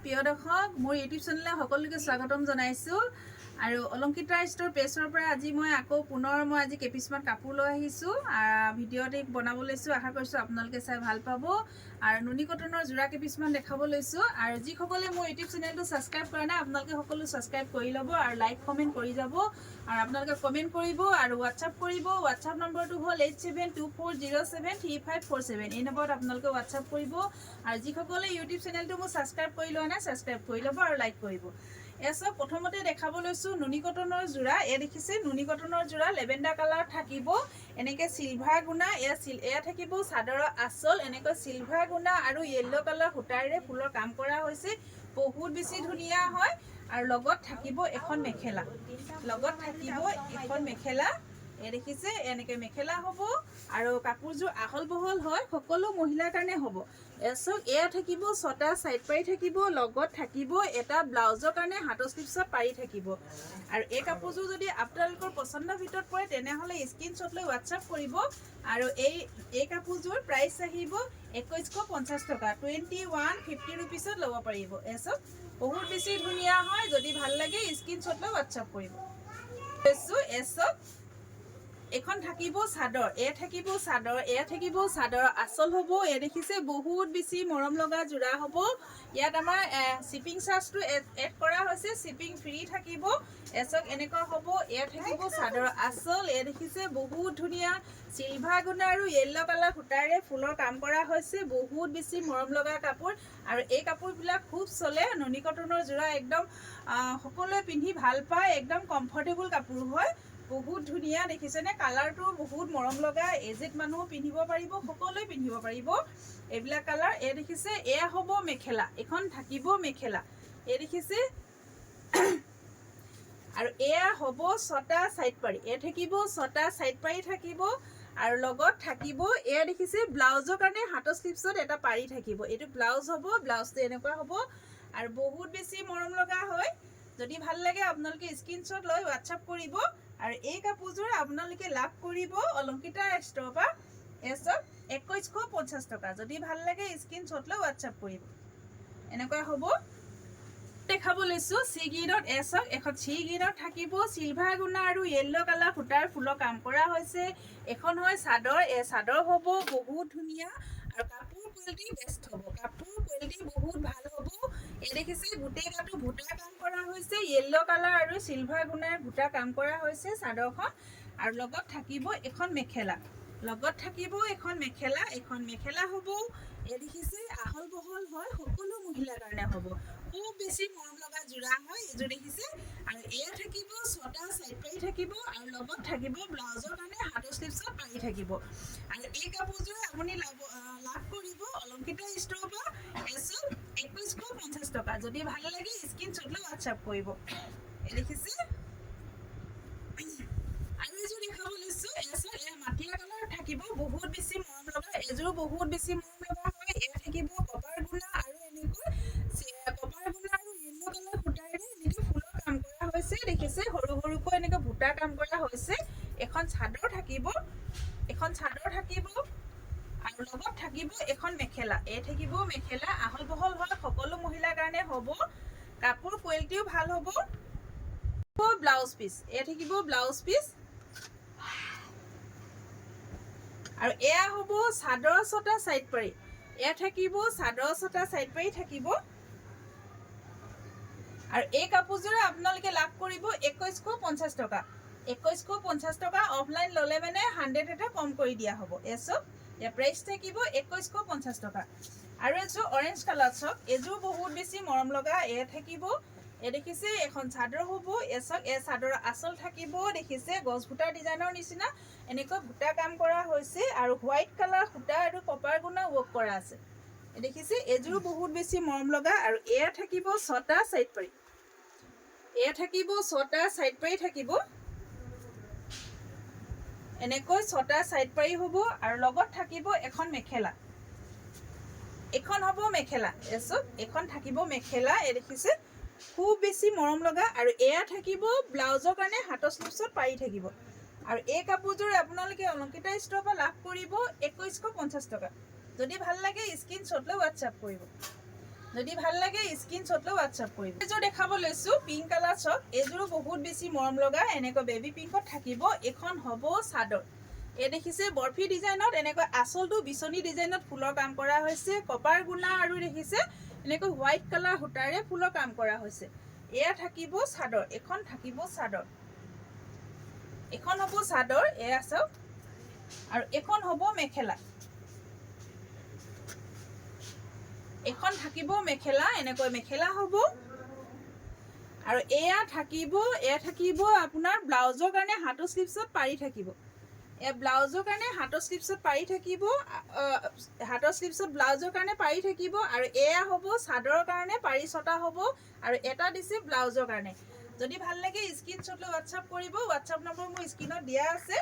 প্ৰিয় দৰ্শক মোৰ ইউটিউব চেনেলে সকলোকে স্বাগতম জনাইছোঁ আৰু অলংকিতা ষ্ট'ৰ পেজৰ পৰা আজি মই আকৌ পুনৰ আজি কেইপিছমান কাপোৰ লৈ আহিছোঁ ভিডিঅ'টি বনাব লৈছোঁ আশা কৰিছোঁ আপোনালোকে চাই ভাল পাব আৰু নুনি কটনৰ যোৰা কেইপিছমান দেখাব লৈছোঁ আৰু যিসকলে মোৰ ইউটিউব চেনেলটো ছাবস্ক্ৰাইব কৰা নাই আপোনালোকে সকলো ছাবস্ক্ৰাইব কৰি ল'ব আৰু লাইক কমেণ্ট কৰি যাব আৰু আপোনালোকে কমেণ্ট কৰিব আৰু হোৱাটছআপ কৰিব হোৱাটছআপ নম্বৰটো হ'ল 8724073547 এই নম্বৰত আপোনালোকে হোৱাটছআপ কৰিব আৰু যিসকলে ইউটিউব চেনেলটো মোৰ ছাবস্ক্ৰাইব কৰি লোৱা নাই ছাবস্ক্ৰাইব কৰি ল'ব আৰু লাইক কৰিব এসব প্ৰথমতে দেখাব লৈছোঁ নুনি কটনৰ যোৰা এ দেখিছে নুনি কটনৰ যোৰা লেভেণ্ডাৰ কালাৰ থাকিব এনেকৈ সিলভাৰ গুণা এয়া থাকিব চাদৰৰ আঁচল এনেকৈ সিলভাৰ গুণা আৰু য়েল্লো কালাৰ সূতাৰে ফুলৰ কাম কৰা হৈছে বহুত বেছি ধুনীয়া হয় আৰু লগত থাকিব এখন মেখেলা এ দেখিছে এনেকৈ মেখেলা হ'ব আৰু কাপোৰযোৰ আহল বহল হয় সকলো মহিলাৰ কাৰণে হ'ব এয়া থাকিব ছটা সাইড পাৰি থাকিব লগত থাকিব এটা ব্লাউজৰ কাৰণে হাতৰ স্লিপছত পাৰি থাকিব আৰু এই কাপোৰযোৰ যদি আপোনালোকৰ পছন্দৰ ভিতৰত পৰে তেনেহ'লে স্ক্ৰীনশ্বট লৈ হোৱাটছআপ কৰিব আৰু এই কাপোৰযোৰ প্ৰাইচ আহিব 2150 টকা 2150 ৰুপিছত ল'ব পাৰিব এসব বহুত বেছি ধুনীয়া হয় যদি ভাল লাগে স্ক্ৰীনশ্বট লৈ হোৱাটছআপ কৰিব এসব এখন থাকিব চাদৰ এয়া থাকিব চাদৰ আঁচল হ'ব এ দেখিছে বহুত বেছি মৰম লগা যোৰা হ'ব ইয়াত আমাৰ শিপিং চাৰ্জটো এড কৰা হৈছে শিপিং ফ্ৰী থাকিব এচক এনেকুৱা হ'ব এয়া থাকিব চাদৰ আঁচল এ দেখিছে বহুত ধুনীয়া সিলভাৰ গুণা আৰু য়েল্লো কালাৰ সূতাৰে ফুলৰ কাম কৰা হৈছে বহুত বেছি মৰম লগা কাপোৰ আৰু এই কাপোৰবিলাক খুব চলে নুনি কটনৰ যোৰা একদম সকলোৱে পিন্ধি ভাল পায় একদম কমফৰ্টেবল কাপোৰ হয় বহুত ধুনীয়া দেখিছেনে কালাৰটো বহুত মৰম লগা এজেড মানুহ পিন্ধিব পাৰিব সকলোৱে পিন্ধিব পাৰিব এইবিলাক কালাৰ এ দেখিছে এয়া হ'ব মেখেলা এখন থাকিব মেখেলা এ দেখিছে আৰু এয়া হ'ব ছটা সাইড পাৰি এ থাকিব ছটা সাইড পাৰি থাকিব আৰু লগত থাকিব এয়া দেখিছে ব্লাউজৰ কাৰণে হাতৰ স্লিপছত এটা পাৰি থাকিব এইটো ব্লাউজ হ'ব ব্লাউজটো এনেকুৱা হ'ব আৰু বহুত বেছি মৰম লগা হয় যদি ভাল লাগে আপোনালোকে স্ক্ৰীনশ্বট লৈ হোৱাটছআপ কৰিব আৰু এই কাপোৰযোৰ আপোনালোকে লাভ কৰিব অলংকিতা ষ্ট'ৰৰ পৰা এসব 2150 টকা যদি ভাল লাগে স্ক্ৰীনশ্বট লৈ হোৱাটছআপ কৰিব এনেকুৱা হ'ব দেখাব লৈছোঁ চি গ্ৰীণত এসব এখন চি গ্ৰীণত থাকিব সিলভাৰ গুণা আৰু য়েল্লো কালাৰ সূতাৰ ফুলৰ কাম কৰা হৈছে এখন হয় চাদৰ চাদৰ হ'ব বহুত ধুনীয়া আৰু কাপোৰ কোৱালিটি বেষ্ট হ'ব কাপোৰ কোৱালিটি বহুত ভাল হ'ব এই দেখিছে গোটেই কাটো ভুটা কাম কৰা হৈছে য়েল্লো কালাৰ আৰু সিলভাৰ গুণাৰ ভুটা কাম কৰা হৈছে চাদৰখন আৰু লগত থাকিব এখন মেখেলা এখন মেখেলা হ'ব এই দেখিছে আহল বহল হয় সকলো মহিলাৰ কাৰণে হ'ব খুব বেছি মৰম লগা যোৰা হয় এইযোৰ দেখিছে আৰু এয়া থাকিব ছটা সাইড পাৰি থাকিব আৰু লগত থাকিব ব্লাউজৰ কাৰণে হাতৰ স্লিপছত পাৰি থাকিব আৰু এই কাপোৰযোৰ আপুনি লাভ কৰিব অলংকিতা ষ্ট'ৰৰ পৰা এসব 2150 টকা যদি ভাল লাগে স্ক্ৰীনশ্বট লৈ হোৱাটছআপ কৰিব এই দেখিছে আৰু এযোৰ দেখাব লৈছোঁ এসব মাটিয়া কালাৰ থাকিব বহুত বেছি মৰম লগা এযোৰ বহুত বেছি মৰম লগা হয় এয়া থাকিব কপাৰ গুণা আৰু এনেকৈ কপাৰ গুণা আৰু য়েল্লো কালাৰ সূতাৰে এনেকৈ ফুলৰ কাম কৰা হৈছে দেখিছে সৰু সৰুকৈ এনেকৈ ভুটা কাম কৰা হৈছে এখন চাদৰ থাকিব আৰু লগত থাকিব এখন মেখেলা থাকিব মেখেলা আহল বহল হয় সকলো মহিলাৰ কাৰণে হ'ব কাপোৰ কোৱালিটিও ভাল হ'ব ব্লাউজ পিচ থাকিব ব্লাউজ পিচ আৰু এয়া হ'ব চাদৰ ছটা সাইড পাৰি এয়া থাকিব চাদৰ ছটা সাইড পাৰি থাকিব আৰু এই কাপোৰযোৰ আপোনালোকে লাভ কৰিব 2150 টকা 2150 টকা অফলাইন ল'লে মানে 100 এটা কম কৰি দিয়া হ'ব এসব ইয়াৰ প্ৰাইচ থাকিব 2150 টকা আৰু এযোৰ অৰেঞ্জ কালাৰ চাওক এযোৰ বহুত বেছি মৰম লগা থাকিব দেখিছে এখন চাদৰ হ'ব এসব চাদৰৰ আঁচল থাকিব দেখিছে গছ ভুটাৰ ডিজাইনৰ নিচিনা এনেকৈ ভুটা কাম কৰা হৈছে আৰু হোৱাইট কালাৰ সূতা আৰু কপাৰ গুণা ৱৰ্ক কৰা আছে দেখিছে এযোৰ বহুত বেছি মৰম লগা আৰু এয়া থাকিব ছটা সাইড পাৰি থাকিব এনেকৈ ছটা সাইড পাৰি হ'ব আৰু লগত থাকিব এখন মেখেলা এখন হ'ব মেখেলা এসব এখন থাকিব মেখেলা দেখিছে খুব বেছি মৰম লগা আৰু এয়া থাকিব ব্লাউজৰ কাৰণে হাতৰ স্লিপছত পাৰি থাকিব আৰু এই কাপোৰযোৰ আপোনালোকে অলংকিতা ষ্ট'ৰৰ পৰা লাভ কৰিব 2150 টকা যদি ভাল লাগে স্ক্ৰীনশ্বট লৈ হোৱাটছআপ কৰিব যদি ভাল লাগে স্ক্ৰীনশ্বট লৈ হোৱাটছআপ কৰিব। এইযোৰ দেখাব লৈছোঁ পিংক কালাৰ চক। এইযোৰো বহুত বেছি মৰম লগা, এনেকৈ বেবী পিংকত থাকিব। এইখন হ'ব চাদৰ। এই দেখিছে বৰফি ডিজাইনত এনেকৈ আঁচলটো বিচনী ডিজাইনত ফুলৰ কাম কৰা হৈছে, কপাৰ গুণা আৰু দেখিছে এনেকৈ হোৱাইট কালাৰ সূতাৰে ফুলৰ কাম কৰা হৈছে। এয়া থাকিব চাদৰ, এখন থাকিব চাদৰ, এখন হ'ব চাদৰ, এয়া চাওক। আৰু এখন হ'ব মেখেলা, এখন থাকিব মেখেলা, এনেকৈ মেখেলা হ'ব। আৰু এয়া থাকিব আপোনাৰ ব্লাউজৰ কাৰণে হাতৰ স্লিপছত পাৰি থাকিব। এয়া ব্লাউজৰ কাৰণে হাতৰ স্লিপছত পাৰি থাকিব, হাতৰ স্লিপছত ব্লাউজৰ কাৰণে পাৰি থাকিব। আৰু এয়া হ'ব চাদৰৰ কাৰণে পাৰি ছটা হ'ব, আৰু এটা দিছে ব্লাউজৰ কাৰণে। যদি ভাল লাগে স্ক্ৰীনশ্বট লৈ হোৱাটছআপ কৰিব। হোৱাটছআপ নম্বৰ মোৰ স্ক্ৰীনত দিয়া আছে।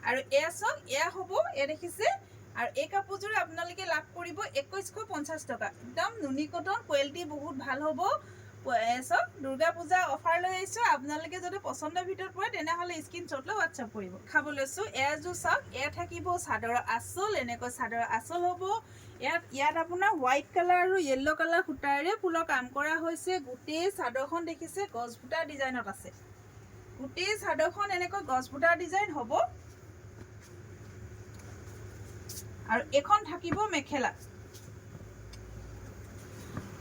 আৰু এয়া চাওক, এয়া হ'ব, এয়া দেখিছে। আৰু এই কাপোৰযোৰ আপোনালোকে লাভ কৰিব 2150 টকা। একদম নুনি কটন, কোৱালিটি বহুত ভাল হ'ব। চাওক দুৰ্গা পূজা অফাৰ লৈ আহিছোঁ। আপোনালোকে যদি পচন্দৰ ভিতৰত পৰে তেনেহ'লে স্ক্ৰীনশ্বট লৈ হোৱাটছআপ কৰিব। খাব লৈছোঁ এয়াযোৰ চাওক, এয়া থাকিব চাদৰৰ আঁচল, এনেকৈ চাদৰৰ আঁচল হ'ব। ইয়াত আপোনাৰ হোৱাইট কালাৰ আৰু য়েল্ল' কালাৰ সূতাৰে ফুলৰ কাম কৰা হৈছে। গোটেই চাদৰখন দেখিছে গছ বুটা ডিজাইনত আছে। গোটেই চাদৰখন এনেকৈ গছ বুটা ডিজাইন হ'ব। আৰু এখন থাকিব মেখেলা,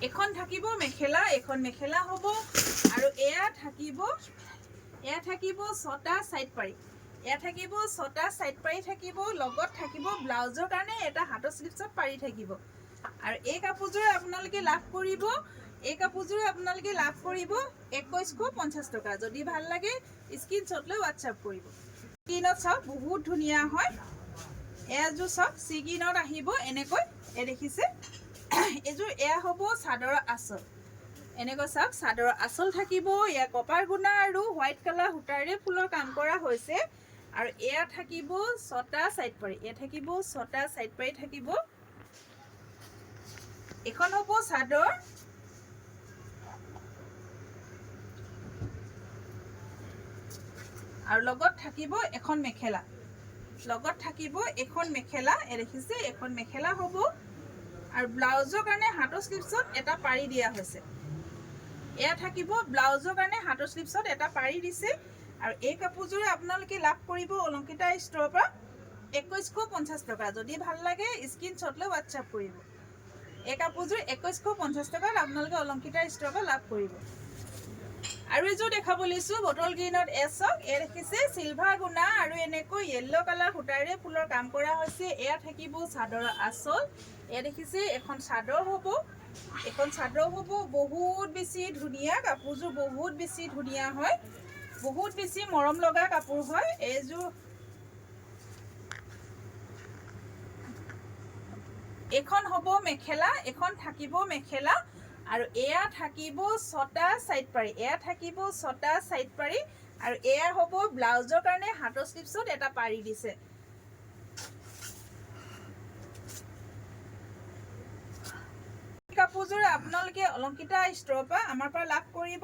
এখন থাকিব মেখেলা, এখন মেখেলা হ'ব। আৰু এয়া থাকিব ছটা চাইড পাৰি, এয়া থাকিব ছটা চাইড পাৰি থাকিব। লগত থাকিব ব্লাউজৰ কাৰণে এটা হাতৰ স্লিপছত পাৰি থাকিব। আৰু এই কাপোৰযোৰ আপোনালোকে লাভ কৰিব, 2150 টকা। যদি ভাল লাগে স্ক্ৰীনশ্বট লৈ হোৱাটছআপ কৰিব। স্ক্ৰীনত চাওক বহুত ধুনীয়া হয়। এয়াযোৰ চাওক চিগিনত আহিব এনেকৈ, এই দেখিছে এইযোৰ। এয়া হ'ব চাদৰৰ আঁচল, এনেকৈ চাওক চাদৰৰ আঁচল থাকিব। এয়া কপাৰ গুণা আৰু হোৱাইট কালাৰ সূতাৰে ফুলৰ কাম কৰা হৈছে। আৰু এয়া থাকিব ছটা চাইড পাৰি, এয়া থাকিব ছটা চাইড পাৰি থাকিব। এখন হ'ব চাদৰ, আৰু লগত থাকিব এখন মেখেলা, লগত থাকিব এখন মেখেলা, এই দেখিছে এখন মেখেলা হ'ব। আৰু ব্লাউজৰ কাৰণে হাতৰ স্লিপছত এটা পাৰি দিয়া হৈছে। এয়া থাকিব ব্লাউজৰ কাৰণে হাতৰ স্লিপছত এটা পাৰি দিছে। আৰু এই কাপোৰযোৰে আপোনালোকে লাভ কৰিব অলংকিতা ষ্ট'ৰৰ পৰা 2150 টকা। যদি ভাল লাগে স্ক্ৰীনশ্বট লৈ হোৱাটছআপ কৰিব। এই কাপোৰযোৰ 2150 টকাত আপোনালোকে অলংকিতা ষ্ট'ৰৰ পৰা লাভ কৰিব। আৰু এযোৰ দেখাব লৈছোঁ বটল গ্ৰীণত এচক, এয়া দেখিছে চিলভাৰ গুণা আৰু এনেকৈ য়েল্ল' কালাৰ সূতাৰে ফুলৰ কাম কৰা হৈছে। এয়া থাকিব চাদৰৰ আঁচল, এয়া দেখিছে এখন চাদৰ হ'ব, এখন চাদৰ হ'ব। বহুত বেছি ধুনীয়া কাপোৰযোৰ, বহুত বেছি ধুনীয়া হয়, বহুত বেছি মৰম লগা কাপোৰ হয় এইযোৰ। এখন হ'ব মেখেলা, এখন থাকিব মেখেলা। আৰু এয়া থাকিব ছটা চাইড পাৰি, এয়া থাকিব ছটা চাইড পাৰি। আৰু এয়া হ'ব ব্লাউজৰ কাৰণে হাতৰ স্লিপছত এটা পাৰি দিছে। কাপোৰযোৰ আপোনালোকে অলংকিতা ষ্ট'ৰৰ পৰা আমাৰ পৰা লাভ কৰিব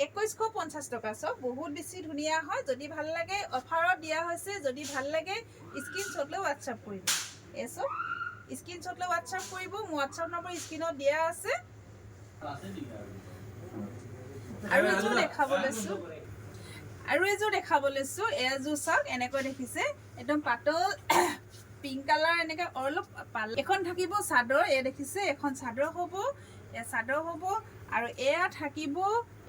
2150 টকা। চব বহুত বেছি ধুনীয়া হয়। যদি ভাল লাগে অফাৰত দিয়া হৈছে। যদি ভাল লাগে স্ক্ৰীনশ্বট লৈ হোৱাটছআপ কৰিব। এই চব স্ক্ৰীনশ্বট লৈ হোৱাটছআপ কৰিব। মোৰ হোৱাটছআপ নম্বৰ স্ক্ৰীনত দিয়া আছে। আৰু এযোৰ দেখাব লৈছোঁ, এযোৰ চাওক এনেকৈ দেখিছে একদম পাতল পিংক কালাৰ, এনেকৈ অলপ এখন থাকিব চাদৰ, এয়া দেখিছে এখন চাদৰ হ'ব, এয়া চাদৰ হ'ব। আৰু এয়া থাকিব,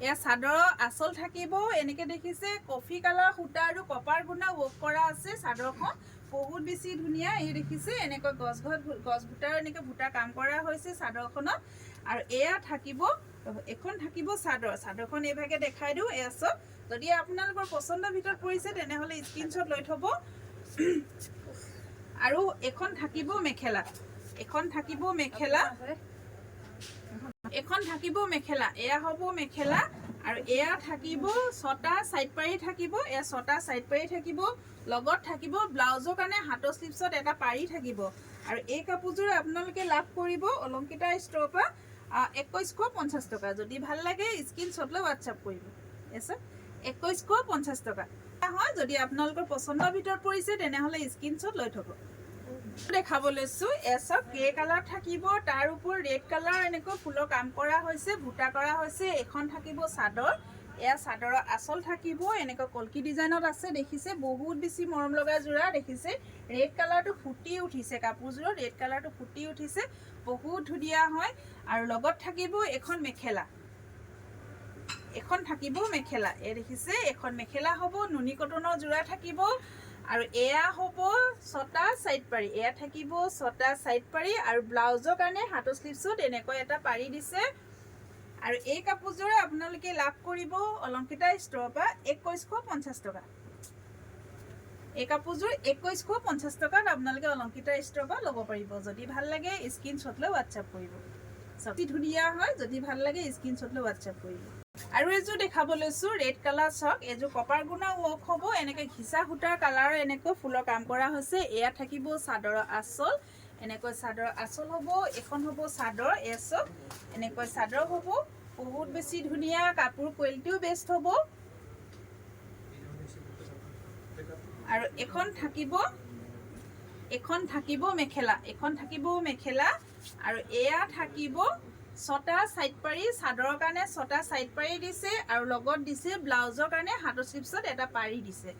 এয়া চাদৰৰ আঁচল থাকিব, এনেকৈ দেখিছে কফি কালাৰ সূতা আৰু কপাৰ গুণা ৱৰ্ক কৰা আছে। চাদৰখন বহুত বেছি ধুনীয়া। এই দেখিছে এনেকৈ গছ বুটাৰ এনেকৈ বুটা কাম কৰা হৈছে চাদৰখনত। আৰু এয়া থাকিব, এখন থাকিব চাদৰ, চাদৰখন এইভাগে দেখাই দিওঁ। এয়া চব যদি আপোনালোকৰ পচন্দৰ ভিতৰত পৰিছে তেনেহ'লে স্ক্ৰীনশ্বট লৈ থ'ব। আৰু এখন থাকিব মেখেলা, এখন থাকিব মেখেলা, এখন থাকিব মেখেলা, এয়া হ'ব মেখেলা। আৰু এয়া থাকিব ছটা চাইড পাৰি থাকিব, এয়া ছটা চাইড পাৰি থাকিব। লগত থাকিব ব্লাউজৰ কাৰণে হাতৰ স্লিপছত এটা পাৰি থাকিব। আৰু এই কাপোৰযোৰ আপোনালোকে লাভ কৰিব অলংকিতা ষ্ট'ৰৰ পৰা 2150 টকা। যদি ভাল লাগে স্ক্ৰীনশ্বট লৈ হোৱাটছআপ কৰিব। এছ 2150 টকা হয়। যদি আপোনালোকৰ পচন্দৰ ভিতৰত পৰিছে তেনেহ'লে স্ক্ৰীনশ্বট লৈ থ'ব। দেখাব লৈছো এছক গ্ৰে কালাৰ থাকিব তাৰ ওপৰত ৰেড কালাৰ এনেকৈ ফুলৰ কাম কৰা হৈছে বুটা কৰা হৈছে এখন থাকিব চাদৰ এয়া চাদৰৰ আঁচল থাকিব এনেকৈ কলকি ডিজাইনত আছে দেখিছে বহুত বেছি মৰম লগা যোৰা দেখিছে ৰেড কালাৰটো ফুটি উঠিছে কাপোৰযোৰৰ ৰেড কালাৰটো ফুটি উঠিছে বহুত ধুনীয়া হয় আৰু লগত থাকিব এখন মেখেলা এখন থাকিব মেখেলা এই দেখিছে এখন মেখেলা হ'ব নুনি কটনৰ যোৰা থাকিব আৰু এয়া হ'ব ছটা সাইড পাৰি এয়া থাকিব ছটা সাইড পাৰি আৰু ব্লাউজৰ কাৰণে হাতৰ স্লিভছত এনেকৈ এটা পাৰি দিছে আৰু এই কাপোৰযোৰ আপোনালোকে লাভ কৰিব অলংকিতা ষ্ট'ৰৰ পৰা 2150 টকা এই কাপোৰযোৰ 2150 টকাত আপোনালোকে অলংকিতা ষ্ট'ৰৰ পৰা ল'ব পাৰিব যদি ভাল লাগে স্ক্ৰীনশ্বট লৈ WhatsApp কৰিব সবটি ধুনীয়া হয় যদি ভাল লাগে স্ক্ৰীনশ্বট লৈ WhatsApp কৰিব আৰু এযোৰ দেখাব লৈছো ৰেড কালাৰ চক এযোৰ কপাৰ গুণা ৱৰ্ক হ'ব এনেকৈ ঘিচা সূতাৰ কালাৰ এনেকৈ ফুলৰ কাম কৰা হৈছে এয়া থাকিব চাদৰৰ আঁচল এনেকৈ চাদৰৰ আঁচল হ'ব এখন হ'ব চাদৰ এছক এনেকৈ চাদৰ হ'ব বহুত বেছি ধুনীয়া কাপোৰ কোৱালিটিও বেষ্ট হ'ব আৰু এখন থাকিব মেখেলা আৰু এয়া থাকিব ছটা সাইড পাৰি চাদৰৰ কাৰণে ছটা সাইড পাৰি দিছে আৰু লগত দিছে ব্লাউজৰ কাৰণে হাতৰ স্লিভছত এটা পাৰি দিছে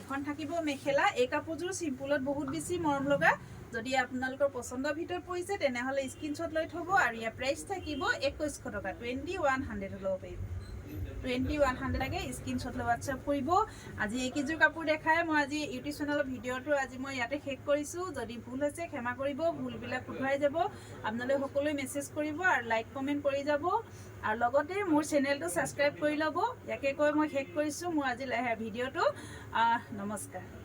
এখন থাকিব মেখেলা এই কাপোৰযোৰ চিম্পুলত বহুত বেছি মৰম লগা যদি আপোনালোকৰ পছন্দৰ ভিতৰত পৰিছে তেনেহলে স্ক্ৰীনশ্বট লৈ থব আৰু ইয়াৰ প্ৰাইস থাকিব 2100 টকা 2100 ল'ব পাৰিব 2100 লাগে স্ক্ৰীনশ্বট লৈ WhatsApp কৰিব আজি এইকেইযোৰ কাপোৰ দেখাই মই আজি ইউটিউব চেনেলৰ ভিডিঅ'টো আজি মই ইয়াতে শেষ কৰিছো যদি ভুল হৈছে ক্ষমা কৰিব ভুলবিলাক শুধৰাই যাব আপোনালোকে সকলোৱে মেছেজ কৰিব আৰু লাইক কমেন্ট কৰি যাব আৰু লগতে মোৰ চেনেলটো সাবস্ক্ৰাইব কৰি ল'ব ইয়াকে কৈ মই শেষ কৰিছো মোৰ আজি ভিডিঅ'টো নমস্কাৰ